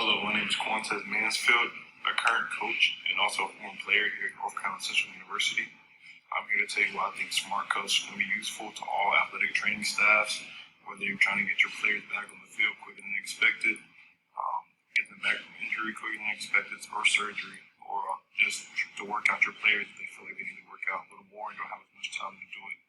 Hello, my name is Quantez Mansfield, a current coach and also a former player here at North Carolina Central University. I'm here to tell you why I think Smart Coach can be useful to all athletic training staffs, whether you're trying to get your players back on the field quicker than expected, get them back from injury quicker than expected, or surgery, or just to work out your players if they feel like they need to work out a little more and don't have as much time to do it.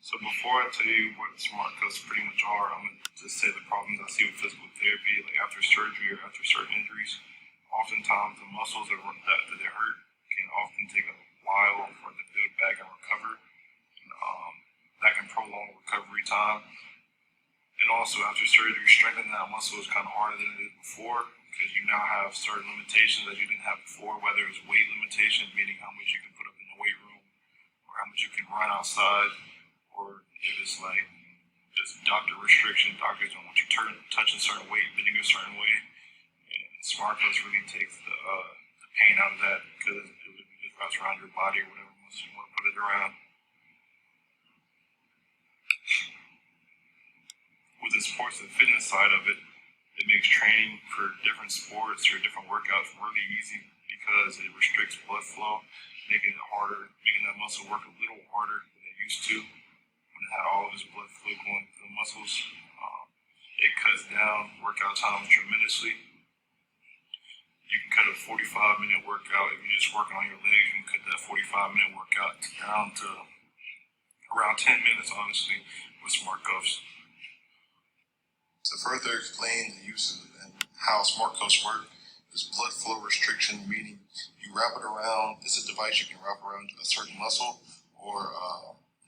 So before I tell you what Smart Cuts pretty much are, I'm going to just say the problems I see with physical therapy, like after surgery or after certain injuries. Oftentimes the muscles that they hurt can often take a while for them to build back and recover. That can prolong recovery time. And also after surgery, strengthening that muscle is kind of harder than it did before because you now have certain limitations that you didn't have before, whether it's weight limitations, meaning how much you can put up in the weight room or how much you can run outside. Or if it's like just doctor restriction, doctors don't want you touching a certain weight, bending a certain way. And Smart Cuts really takes the pain out of that because it just wraps around your body or whatever muscle you want to put it around. With the sports and fitness side of it, it makes training for different sports or different workouts really easy because it restricts blood flow, making it harder, making that muscle work a little harder than it used to. Had all of his blood flow going to the muscles. It cuts down workout times tremendously. You can cut a 45-minute workout if you're just working on your legs. You can cut that 45-minute workout down to around 10 minutes, honestly, with Smart Cuffs. To further explain the use and how Smart Cuffs work, is blood flow restriction, meaning you wrap it around. It's a device you can wrap around a certain muscle or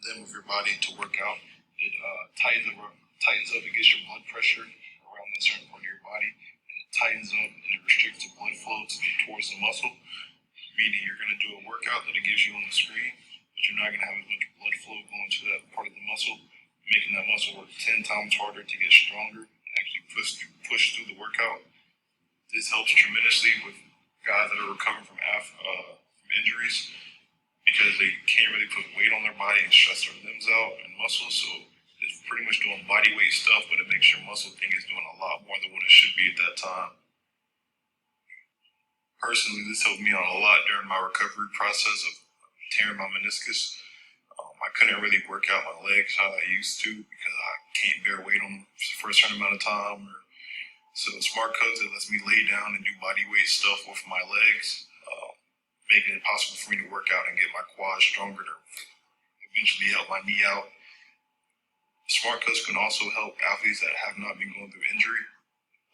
limb of your body to work out. It tightens up against your blood pressure around that certain part of your body, and it tightens up and it restricts the blood flow towards the muscle, meaning you're going to do a workout that it gives you on the screen, but you're not going to have as much blood flow going to that part of the muscle, making that muscle work 10 times harder to get stronger and actually push through the workout. This helps tremendously with guys that are recovering from injuries, because they can't really put weight on their body and stress their limbs out and muscles. So it's pretty much doing body weight stuff, but it makes your muscle think it's doing a lot more than what it should be at that time. Personally, this helped me out a lot during my recovery process of tearing my meniscus. I couldn't really work out my legs how I used to because I can't bear weight on them for a certain amount of time. So Smart Cuts, it lets me lay down and do body weight stuff with my legs, making it possible for me to work out and get my quads stronger to eventually help my knee out. Smart Cuts can also help athletes that have not been going through injury,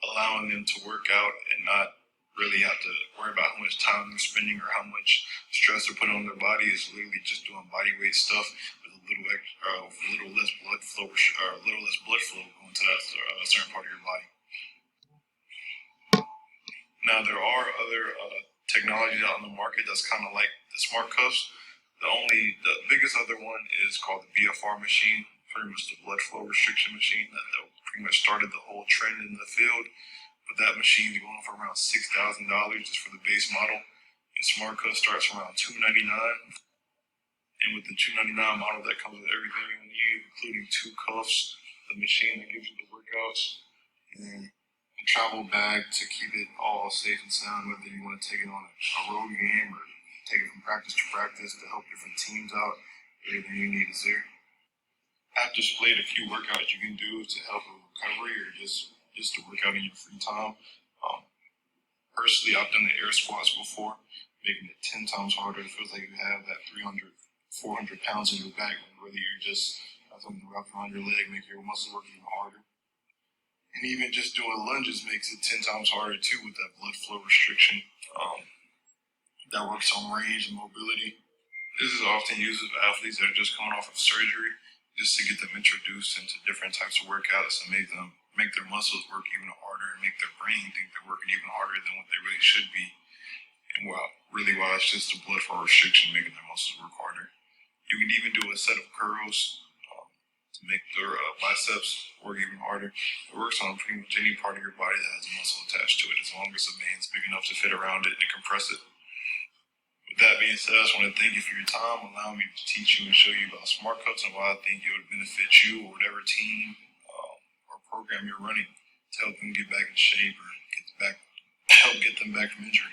allowing them to work out and not really have to worry about how much time they're spending or how much stress they're putting on their body. Is literally just doing body weight stuff with a little less blood flow going to that certain part of your body. Now there are other technology out in the market that's kind of like the Smart Cuffs. The biggest other one is called the BFR machine, pretty much the blood flow restriction machine that pretty much started the whole trend in the field. But that machine is going for around $6,000 just for the base model. And Smart Cuffs starts around $299. And with the $299 model, that comes with everything you need, including 2 cuffs, the machine that gives you the workouts, and travel bag to keep it all safe and sound, whether you want to take it on a road game or take it from practice to practice to help different teams out. Everything you need is there. I've displayed a few workouts you can do to help with recovery or just to work out in your free time. Personally, I've done the air squats before, making it 10 times harder. It feels like you have that 300, 400 pounds in your back, when really you're just something to wrap around your leg, make your muscles work even harder. And even just doing lunges makes it 10 times harder too with that blood flow restriction. That works on range and mobility. This is often used with athletes that are just coming off of surgery, just to get them introduced into different types of workouts and make their muscles work even harder and make their brain think they're working even harder than what they really should be. And why it's just the blood flow restriction making their muscles work harder. You can even do a set of curls to make their biceps work even harder. It works on pretty much any part of your body that has a muscle attached to it, as long as the band's big enough to fit around it and compress it. With that being said, I just want to thank you for your time, allowing me to teach you and show you about Smart Cuts and why I think it would benefit you or whatever team or program you're running to help them get back in shape or help get them back from injury.